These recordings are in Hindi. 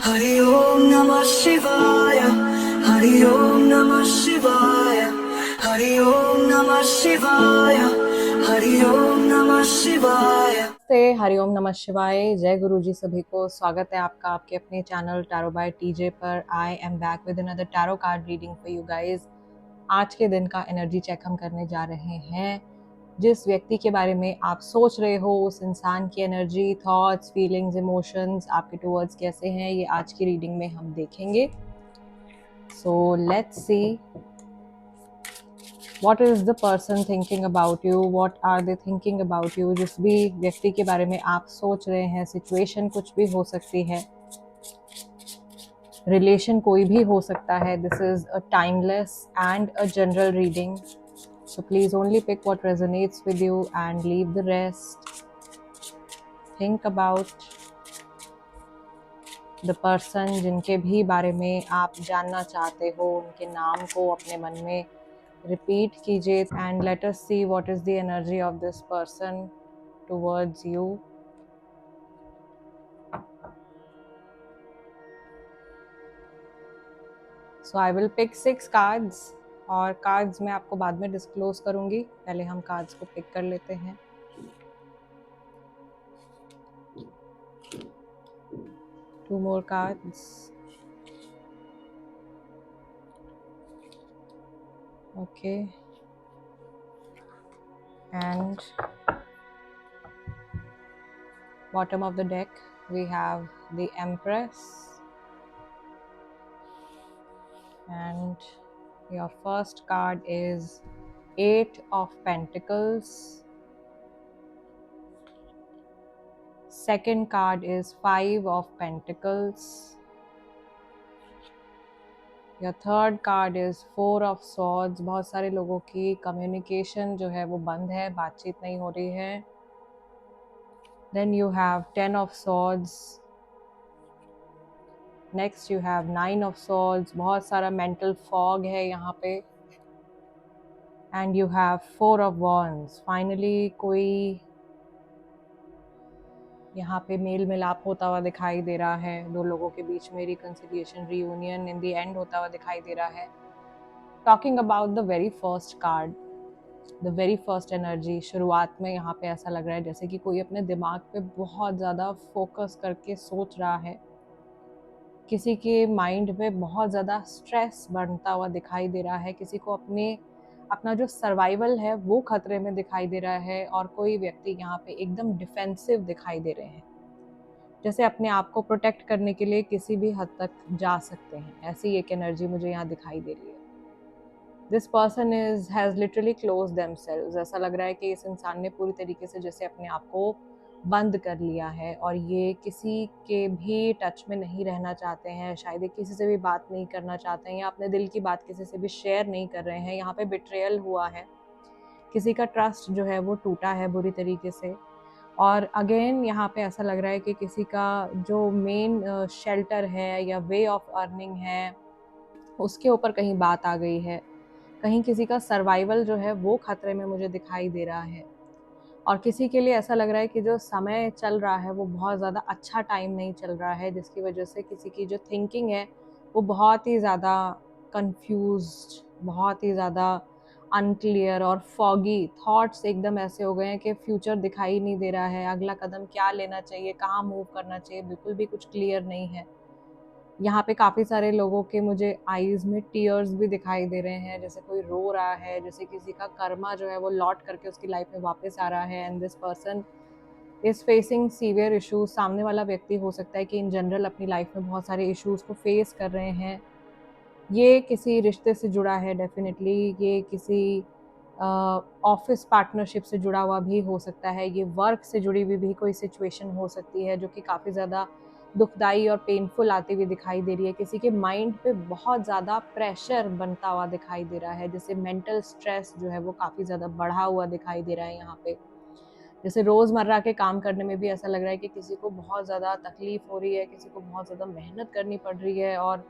हरि ओम नमः शिवाय। हरि ओम नमः शिवाय। हरि ओम नमः शिवाय। हरि ओम नमः शिवाय। हरिओम नमः शिवाय। जय गुरु जी सभी को। स्वागत है आपका आपके अपने चैनल टैरो बाय टीजे पर। I am back with another tarot card reading for you guys. आज के दिन का एनर्जी चेक हम करने जा रहे हैं। जिस व्यक्ति के बारे में आप सोच रहे हो उस इंसान की एनर्जी, थॉट्स, फीलिंग्स, इमोशंस आपके टुवर्ड्स कैसे हैं, ये आज की रीडिंग में हम देखेंगे। So let's see what is the person thinking about you, what are they thinking about you। जिस भी व्यक्ति के बारे में आप सोच रहे हैं, सिचुएशन कुछ भी हो सकती है, रिलेशन कोई भी हो सकता है। This is a timeless and a general reading, so please only pick what resonates with you and leave the rest। think about the person जिनके भी बारे में आप जानना चाहते हो, उनके नाम को अपने मन में रिपीट कीजिए and let us see what is the energy of this person towards you. So I will pick 6 cards और कार्ड्स मैं आपको बाद में डिस्क्लोज करूंगी। पहले हम कार्ड्स को पिक कर लेते हैं। Two more cards. Okay, and bottom of the deck we have the Empress, and your first card is 8 of Pentacles, second card is 5 of Pentacles, your third card is 4 of Swords। बहुत सारे लोगों की कम्युनिकेशन जो है वो बंद है, बातचीत नहीं हो रही है। Then you have 10 of Swords, next you have 9 of Swords। बहुत सारा mental fog है यहाँ पे। And you have 4 of Wands। finally कोई यहाँ पे मेल मिलाप होता हुआ दिखाई दे रहा है, दो लोगों के बीच में reconciliation, reunion in the end होता हुआ दिखाई दे रहा है। Talking about the very first card, the very first energy, शुरुआत में यहाँ पे ऐसा लग रहा है जैसे कि कोई अपने दिमाग पे बहुत ज़्यादा फोकस करके सोच रहा है। किसी के माइंड में बहुत ज़्यादा स्ट्रेस बढ़ता हुआ दिखाई दे रहा है। किसी को अपना जो सर्वाइवल है वो खतरे में दिखाई दे रहा है। और कोई व्यक्ति यहाँ पे एकदम डिफेंसिव दिखाई दे रहे हैं, जैसे अपने आप को प्रोटेक्ट करने के लिए किसी भी हद तक जा सकते हैं। ऐसी एक एनर्जी मुझे यहाँ दिखाई दे रही है। This person has literally close themselves. ऐसा लग रहा है कि इस इंसान ने पूरी तरीके से जैसे अपने आप को बंद कर लिया है और ये किसी के भी टच में नहीं रहना चाहते हैं। शायद ये किसी से भी बात नहीं करना चाहते हैं या अपने दिल की बात किसी से भी शेयर नहीं कर रहे हैं। यहाँ पे बिट्रेयल हुआ है, किसी का ट्रस्ट जो है वो टूटा है बुरी तरीके से। और अगेन यहाँ पे ऐसा लग रहा है कि किसी का जो मेन शेल्टर है या वे ऑफ अर्निंग है उसके ऊपर कहीं बात आ गई है। कहीं किसी का सर्वाइवल जो है वो खतरे में मुझे दिखाई दे रहा है। और किसी के लिए ऐसा लग रहा है कि जो समय चल रहा है वो बहुत ज़्यादा अच्छा टाइम नहीं चल रहा है, जिसकी वजह से किसी की जो थिंकिंग है वो बहुत ही ज़्यादा कंफ्यूज्ड, बहुत ही ज़्यादा अनक्लियर और फॉगी। थॉट्स एकदम ऐसे हो गए हैं कि फ्यूचर दिखाई नहीं दे रहा है, अगला कदम क्या लेना चाहिए, कहाँ मूव करना चाहिए, बिल्कुल भी कुछ क्लियर नहीं है। यहाँ पे काफ़ी सारे लोगों के मुझे आईज में टीयर्स भी दिखाई दे रहे हैं, जैसे कोई रो रहा है, जैसे किसी का कर्मा जो है वो लौट करके उसकी लाइफ में वापस आ रहा है। And this person is facing severe issues. सामने वाला व्यक्ति हो सकता है कि इन जनरल अपनी लाइफ में बहुत सारे इश्यूज को फेस कर रहे हैं। ये किसी रिश्ते से जुड़ा है डेफिनेटली, ये किसी ऑफिस पार्टनरशिप से जुड़ा हुआ भी हो सकता है, ये वर्क से जुड़ी हुई भी कोई सिचुएशन हो सकती है जो कि काफ़ी ज़्यादा दुखदाई और पेनफुल आती हुई दिखाई दे रही है। किसी के माइंड पे बहुत ज़्यादा प्रेशर बनता हुआ दिखाई दे रहा है, जैसे मेंटल स्ट्रेस जो है वो काफ़ी ज़्यादा बढ़ा हुआ दिखाई दे रहा है यहाँ पे। जैसे रोज़मर्रा के काम करने में भी ऐसा लग रहा है कि किसी को बहुत ज़्यादा तकलीफ हो रही है, किसी को बहुत ज़्यादा मेहनत करनी पड़ रही है और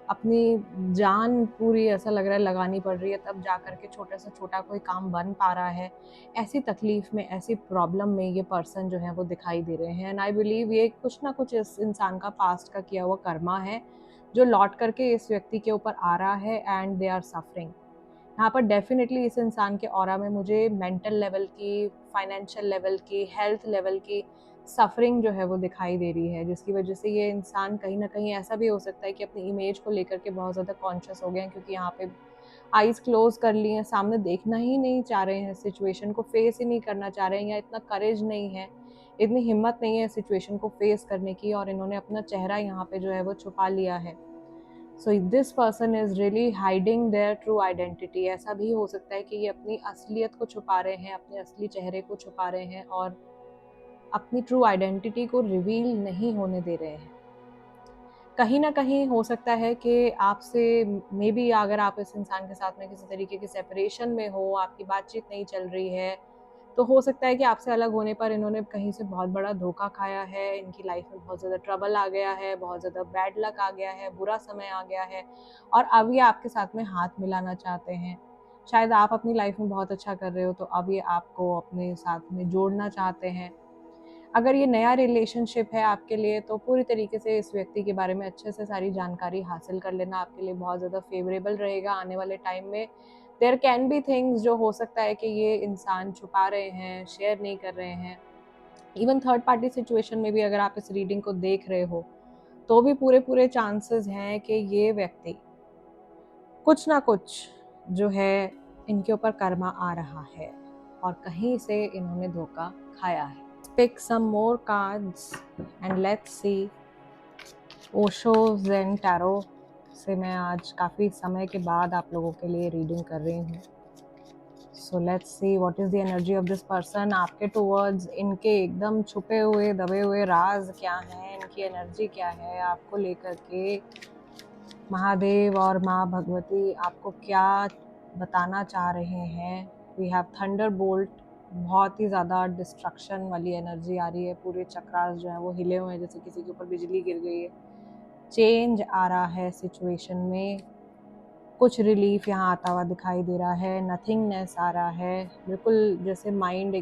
अपनी जान पूरी ऐसा लग रहा है लगानी पड़ रही है, तब जा कर के छोटा से छोटा कोई काम बन पा रहा है। ऐसी तकलीफ़ में, ऐसी प्रॉब्लम में ये पर्सन जो है वो दिखाई दे रहे हैं। एंड आई बिलीव ये कुछ ना कुछ इस इंसान का पास्ट का किया हुआ कर्मा है, जो लौट करके इस व्यक्ति के ऊपर आ रहा है एंड दे आर सफरिंग। यहाँ पर डेफिनेटली इस इंसान के ऑरा में मुझे मेंटल लेवल की, फाइनेंशियल लेवल की, हेल्थ लेवल की सफरिंग जो है वो दिखाई दे रही है, जिसकी वजह से ये इंसान कहीं ना कहीं ऐसा भी हो सकता है कि अपनी इमेज को लेकर के बहुत ज़्यादा कॉन्शियस हो गए हैं, क्योंकि यहाँ पे आईज क्लोज कर लिए हैं, सामने देखना ही नहीं चाह रहे हैं, सिचुएशन को फेस ही नहीं करना चाह रहे हैं, या इतना करेज नहीं है, इतनी हिम्मत नहीं है सिचुएशन को फेस करने की, और इन्होंने अपना चेहरा यहाँ पे जो है वो छुपा लिया है। So this person is really hiding their true identity. ऐसा भी हो सकता है कि ये अपनी असलियत को छुपा रहे हैं, अपने असली चेहरे को छुपा रहे हैं, और अपनी ट्रू आइडेंटिटी को रिवील नहीं होने दे रहे हैं। कहीं ना कहीं हो सकता है कि आपसे मे बी, अगर आप इस इंसान के साथ में किसी तरीके की सेपरेशन में हो, आपकी बातचीत नहीं चल रही है, तो हो सकता है कि आपसे अलग होने पर इन्होंने कहीं से बहुत बड़ा धोखा खाया है, इनकी लाइफ में बहुत ज़्यादा ट्रबल आ गया है, बहुत ज़्यादा बैड लक आ गया है, बुरा समय आ गया है, और अब ये आपके साथ में हाथ मिलाना चाहते हैं। शायद आप अपनी लाइफ में बहुत अच्छा कर रहे हो, तो अब ये आपको अपने साथ में जोड़ना चाहते हैं। अगर ये नया रिलेशनशिप है आपके लिए, तो पूरी तरीके से इस व्यक्ति के बारे में अच्छे से सारी जानकारी हासिल कर लेना आपके लिए बहुत ज़्यादा फेवरेबल रहेगा आने वाले टाइम में। देयर कैन बी थिंग्स जो हो सकता है कि ये इंसान छुपा रहे हैं, शेयर नहीं कर रहे हैं। इवन थर्ड पार्टी सिचुएशन में भी अगर आप इस रीडिंग को देख रहे हो, तो भी पूरे चांसेस हैं कि ये व्यक्ति कुछ ना कुछ जो है इनके ऊपर कर्मा आ रहा है, और कहीं से इन्होंने धोखा खाया है। Pick some more cards and let's see. Osho Zen tarot से मैं आज काफ़ी समय के बाद आप लोगों के लिए रीडिंग कर रही हूँ। So let's see what is the energy of this person. आपके टुवर्ड्स इनके एकदम छुपे हुए दबे हुए राज क्या हैं, इनकी एनर्जी क्या है आपको लेकर के। महादेव और माँ भगवती आपको क्या बताना चाह रहे हैं। वी हैव थंडर बोल्ट, बहुत ही ज़्यादा डिस्ट्रक्शन वाली एनर्जी आ रही है, पूरे चक्रास जो है वो हिले हुए हैं, जैसे किसी के ऊपर बिजली गिर गई है। चेंज आ रहा है सिचुएशन में, कुछ रिलीफ यहाँ आता हुआ दिखाई दे रहा है। नथिंगनेस आ रहा है, बिल्कुल जैसे माइंड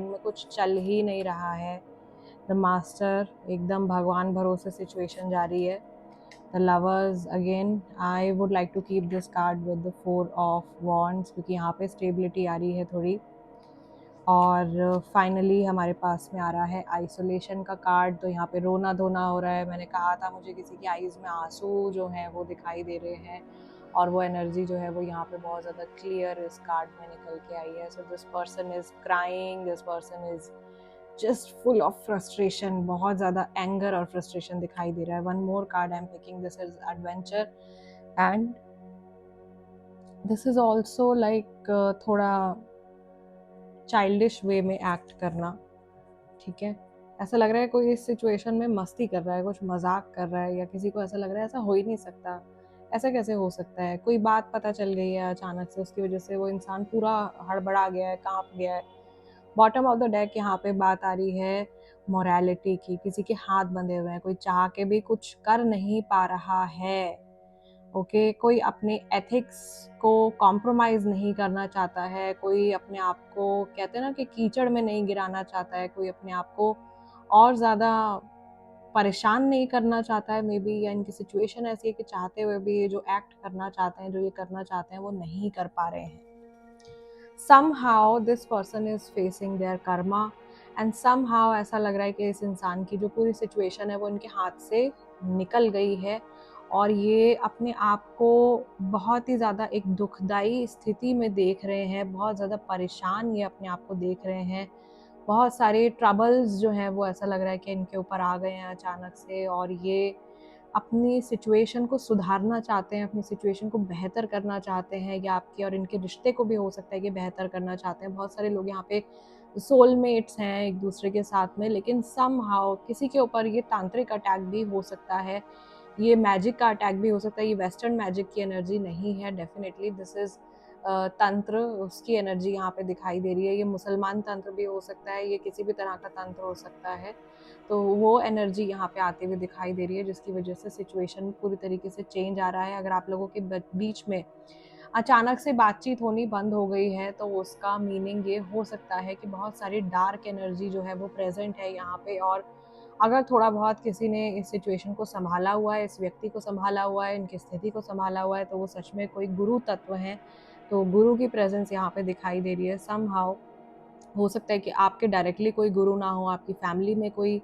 में कुछ चल ही नहीं रहा है। द मास्टर, एकदम भगवान भरोसे सिचुएशन जा रही है। The lovers, again I would like to keep this card with the 4 of wands, क्योंकि यहाँ पे स्टेबिलिटी आ रही है थोड़ी। और फाइनली हमारे पास में आ रहा है आइसोलेशन का कार्ड। तो यहाँ पे रोना धोना हो रहा है। मैंने कहा था मुझे किसी की आईज में आंसू जो हैं वो दिखाई दे रहे हैं, और वो एनर्जी जो है वो यहाँ पे बहुत ज़्यादा क्लियर इस कार्ड में निकल के आई है। So this person is crying, this person is just full of frustration, बहुत ज़्यादा एंगर और फ्रस्ट्रेशन दिखाई दे रहा है। One more card I am picking, this is adventure, and this is also like थोड़ा चाइल्डिश वे में एक्ट करना। ठीक है, ऐसा लग रहा है कोई इस सिचुएशन में मस्ती कर रहा है, कुछ मजाक कर रहा है, या किसी को ऐसा लग रहा है ऐसा हो ही नहीं सकता, ऐसा कैसे हो सकता है। कोई बात पता चल गई है अचानक से, उसकी वजह से वो इंसान पूरा हड़बड़ा गया है, कांप गया है। बॉटम ऑफ द डेक यहाँ पे बात आ रही है मोरालिटी की। किसी के हाथ बंधे हुए हैं, कोई चाह के भी कुछ कर नहीं पा रहा है। ओके, कोई अपने एथिक्स को कॉम्प्रोमाइज़ नहीं करना चाहता है, कोई अपने आप को कहते हैं ना कि कीचड़ में नहीं गिराना चाहता है, कोई अपने आप को और ज़्यादा परेशान नहीं करना चाहता है मे बी, या इनकी सिचुएशन ऐसी है कि चाहते हुए भी ये जो एक्ट करना चाहते हैं, जो ये करना चाहते हैं, वो नहीं कर पा रहे हैं। somehow this person is facing their karma, and somehow ऐसा लग रहा है कि इस इंसान की जो पूरी सिचुएशन है वो इनके हाथ से निकल गई है, और ये अपने आप को बहुत ही ज़्यादा एक दुखदाई स्थिति में देख रहे हैं, बहुत ज़्यादा परेशान ये अपने आप को देख रहे हैं। बहुत सारे ट्रबल्स जो हैं वो ऐसा लग रहा है कि इनके ऊपर आ गए हैं अचानक से, और ये अपनी सिचुएशन को सुधारना चाहते हैं, अपनी सिचुएशन को बेहतर करना चाहते हैं, या आपके और इनके रिश्ते को भी हो सकता है कि बेहतर करना चाहते हैं। बहुत सारे लोग यहाँ पे सोलमेट्स हैं एक दूसरे के साथ में, लेकिन समहाउ किसी के ऊपर ये तांत्रिक अटैक भी हो सकता है, ये मैजिक का अटैक भी हो सकता है। ये वेस्टर्न मैजिक की एनर्जी नहीं है, डेफिनेटली दिस इज तंत्र, उसकी एनर्जी यहाँ पे दिखाई दे रही है। ये मुसलमान तंत्र भी हो सकता है, ये किसी भी तरह का तंत्र हो सकता है। तो वो एनर्जी यहाँ पे आते हुए दिखाई दे रही है, जिसकी वजह से सिचुएशन पूरी तरीके से चेंज आ रहा है। अगर आप लोगों के बीच में अचानक से बातचीत होनी बंद हो गई है, तो उसका मीनिंग ये हो सकता है कि बहुत सारी डार्क एनर्जी जो है वो प्रेजेंट है यहाँ पे। और अगर थोड़ा बहुत किसी ने इस सिचुएशन को संभाला हुआ है, इस व्यक्ति को संभाला हुआ है, इनकी स्थिति को संभाला हुआ है, तो वो सच में कोई गुरु तत्व हैं। तो गुरु की प्रेजेंस यहाँ पे दिखाई दे रही है। समहाउ हो सकता है कि आपके डायरेक्टली कोई गुरु ना हो, आपकी फैमिली में कोई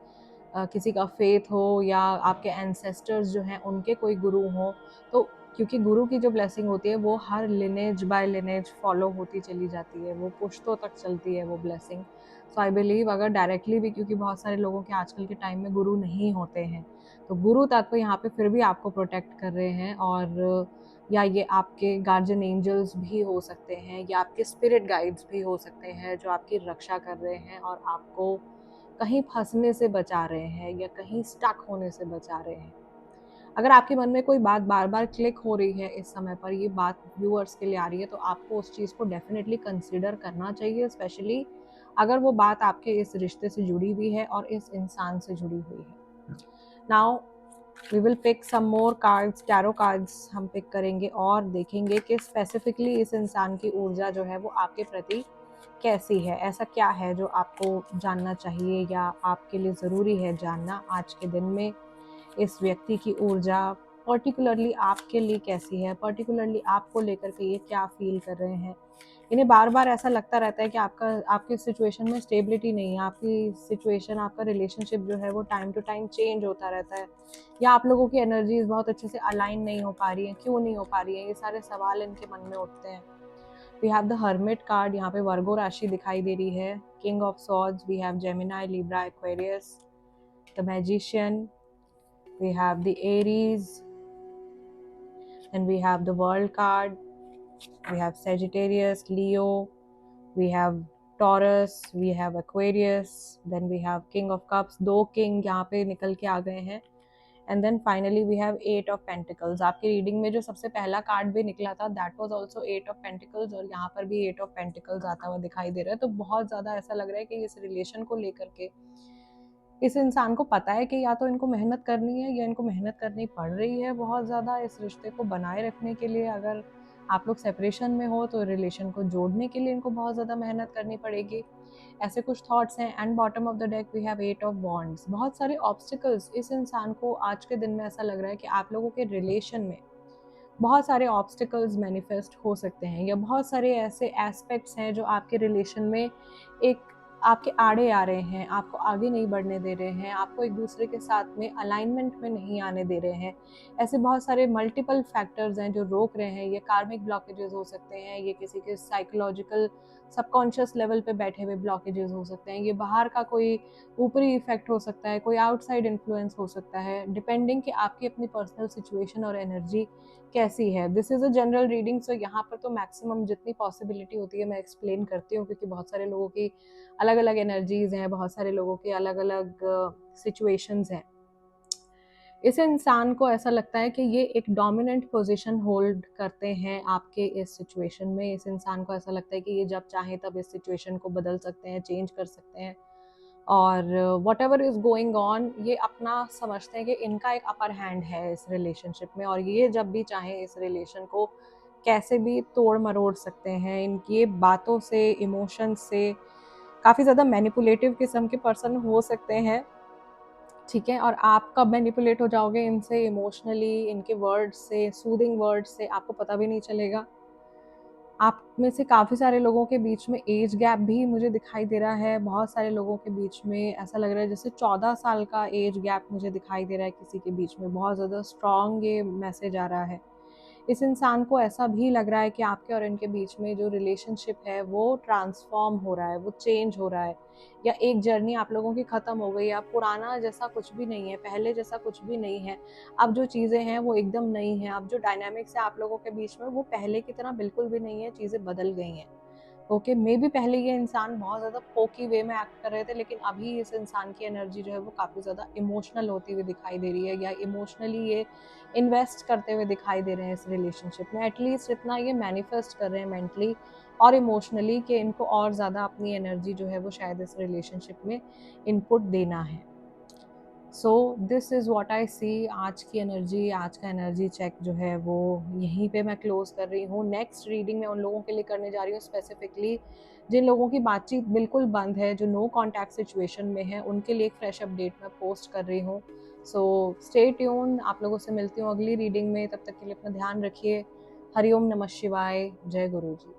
किसी का फेथ हो, या आपके एंसेस्टर्स जो हैं उनके कोई गुरु हो। तो क्योंकि गुरु की जो ब्लेसिंग होती है वो हर लिनेज बाय लिनेज फॉलो होती चली जाती है, वो पुश्तों तक चलती है वो ब्लेसिंग। सो आई बिलीव अगर डायरेक्टली भी, क्योंकि बहुत सारे लोगों के आजकल के टाइम में गुरु नहीं होते हैं, तो गुरु तत्व यहाँ पे फिर भी आपको प्रोटेक्ट कर रहे हैं। और या ये आपके गार्जियन एंजल्स भी हो सकते हैं, या आपके स्पिरिट गाइड्स भी हो सकते हैं, जो आपकी रक्षा कर रहे हैं और आपको कहीं फंसने से बचा रहे हैं या कहीं स्टक होने से बचा रहे हैं। अगर आपके मन में कोई बात बार बार क्लिक हो रही है इस समय पर, ये बात व्यूअर्स के लिए आ रही है, तो आपको उस चीज़ को डेफिनेटली कंसिडर करना चाहिए, स्पेशली अगर वो बात आपके इस रिश्ते से जुड़ी हुई है और इस इंसान से जुड़ी हुई है। Now we will pick some more cards, tarot cards हम पिक करेंगे और देखेंगे कि स्पेसिफिकली इस इंसान की ऊर्जा जो है वो आपके प्रति कैसी है। ऐसा क्या है जो आपको जानना चाहिए या आपके लिए ज़रूरी है जानना आज के दिन में। इस व्यक्ति की ऊर्जा पर्टिकुलरली आपके लिए कैसी है, पर्टिकुलरली आपको लेकर के ये क्या फील कर रहे हैं। इन्हें बार बार ऐसा लगता रहता है कि आपकी सिचुएशन में स्टेबिलिटी नहीं है, आपकी सिचुएशन, आपका रिलेशनशिप जो है वो टाइम टू टाइम चेंज होता रहता है, या आप लोगों की एनर्जीज बहुत अच्छे से अलाइन नहीं हो पा रही हैं। क्यों नहीं हो पा रही है, ये सारे सवाल इनके मन में उठते हैं। We have the Hermit card, यहाँ पे वर्गो राशि दिखाई दे रही है। King of Swords, we have Gemini, Libra, Aquarius, the Magician, we have the Aries, and we have the World card, we have Sagittarius, Leo, we have Taurus, we have Aquarius, then we have King of Cups, दो किंग यहाँ पे निकल के आ गए हैं। And then finally we have 8 of pentacles. आपकी रीडिंग में जो सबसे पहला कार्ड भी निकला था that was also 8 of pentacles, और यहाँ पर भी 8 ऑफ पेंटिकल्स आता हुआ दिखाई दे रहा है। तो बहुत ज़्यादा ऐसा लग रहा है कि इस रिलेशन को लेकर के इस इंसान को पता है कि या तो इनको मेहनत करनी है या इनको मेहनत करनी पड़ रही है बहुत ज़्यादा इस रिश्ते को बनाए रखने के लिए। अगर आप लोग सेपरेशन में हो तो रिलेशन को जोड़ने के लिए इनको बहुत ज़्यादा मेहनत करनी पड़ेगी, ऐसे कुछ थॉट्स हैं। And bottom of the deck we have 8 of wands. बहुत सारे ऑब्स्टिकल्स इस इंसान को आज के दिन में ऐसा लग रहा है कि आप लोगों के रिलेशन में बहुत सारे ऑब्स्टिकल्स मैनिफेस्ट हो सकते हैं, या बहुत सारे ऐसे एस्पेक्ट्स हैं जो आपके रिलेशन में एक आपके आड़े आ रहे हैं, आपको आगे नहीं बढ़ने दे रहे हैं, आपको एक दूसरे के साथ में अलाइनमेंट में नहीं आने दे रहे हैं। ऐसे बहुत सारे मल्टीपल फैक्टर्स हैं जो रोक रहे हैं। ये कार्मिक ब्लॉकेजेस हो सकते हैं, ये किसी के साइकोलॉजिकल सबकॉन्शियस लेवल पे बैठे हुए ब्लॉकेजेस हो सकते हैं, ये बाहर का कोई ऊपरी इफेक्ट हो सकता है, कोई आउटसाइड इन्फ्लुएंस हो सकता है, डिपेंडिंग कि आपकी अपनी पर्सनल सिचुएशन और एनर्जी कैसी है। This is a general reading, so यहाँ पर तो मैक्सिमम जितनी पॉसिबिलिटी होती है मैं एक्सप्लेन करती हूँ, क्योंकि बहुत सारे लोगों की अलग अलग एनर्जीज हैं, बहुत सारे लोगों के अलग अलग सिचुएशंस हैं। इस इंसान को ऐसा लगता है कि ये एक डोमिनेंट पोजीशन होल्ड करते हैं आपके इस सिचुएशन में। इस इंसान को ऐसा लगता है कि ये जब चाहें तब इस सिचुएशन को बदल सकते हैं, चेंज कर सकते हैं, और what ever is going on ये अपना समझते हैं कि इनका एक अपर हैंड है इस रिलेशनशिप में, और ये जब भी चाहें इस रिलेशन को कैसे भी तोड़ मरोड़ सकते हैं। इनकी बातों से, इमोशंस से काफ़ी ज़्यादा मैनिपुलेटिव किस्म के पर्सन हो सकते हैं, ठीक है। और आप कब मैनिपुलेट हो जाओगे इनसे इमोशनली, इनके वर्ड्स से, सूदिंग वर्ड्स से, आपको पता भी नहीं चलेगा। आप में से काफ़ी सारे लोगों के बीच में एज गैप भी मुझे दिखाई दे रहा है। बहुत सारे लोगों के बीच में ऐसा लग रहा है जैसे 14 साल का एज गैप मुझे दिखाई दे रहा है किसी के बीच में। बहुत ज़्यादा स्ट्रॉन्ग ये मैसेज आ रहा है। इस इंसान को ऐसा भी लग रहा है कि आपके और इनके बीच में जो रिलेशनशिप है वो ट्रांसफॉर्म हो रहा है, वो चेंज हो रहा है, या एक जर्नी आप लोगों की ख़त्म हो गई है। अब पुराना जैसा कुछ भी नहीं है, पहले जैसा कुछ भी नहीं है। अब जो चीज़ें हैं वो एकदम नई हैं। अब जो डायनामिक्स है आप लोगों के बीच में वो पहले की तरह बिल्कुल भी नहीं है, चीज़ें बदल गई हैं। ओके, मे बी पहले ये इंसान बहुत ज़्यादा पोकी वे में एक्ट कर रहे थे, लेकिन अभी इस इंसान की एनर्जी जो है वो काफ़ी ज़्यादा इमोशनल होती हुई दिखाई दे रही है, या इमोशनली ये इन्वेस्ट करते हुए दिखाई दे रहे हैं इस रिलेशनशिप में। एटलीस्ट इतना ये मैनिफेस्ट कर रहे हैं मेंटली और इमोशनली कि इनको और ज़्यादा अपनी एनर्जी जो है वो शायद इस रिलेशनशिप में इनपुट देना है। So this is what I see. आज की एनर्जी, आज का एनर्जी चेक जो है वो यहीं पे मैं क्लोज कर रही हूँ। नेक्स्ट रीडिंग मैं उन लोगों के लिए करने जा रही हूँ स्पेसिफिकली जिन लोगों की बातचीत बिल्कुल बंद है, जो नो कॉन्टैक्ट सिचुएशन में है, उनके लिए एक फ्रेश अपडेट मैं पोस्ट कर रही हूँ। So stay tune. आप लोगों से मिलती हूँ अगली रीडिंग में। तब तक के लिए अपना ध्यान रखिए। हरिओम नमः शिवाय। जय गुरु जी।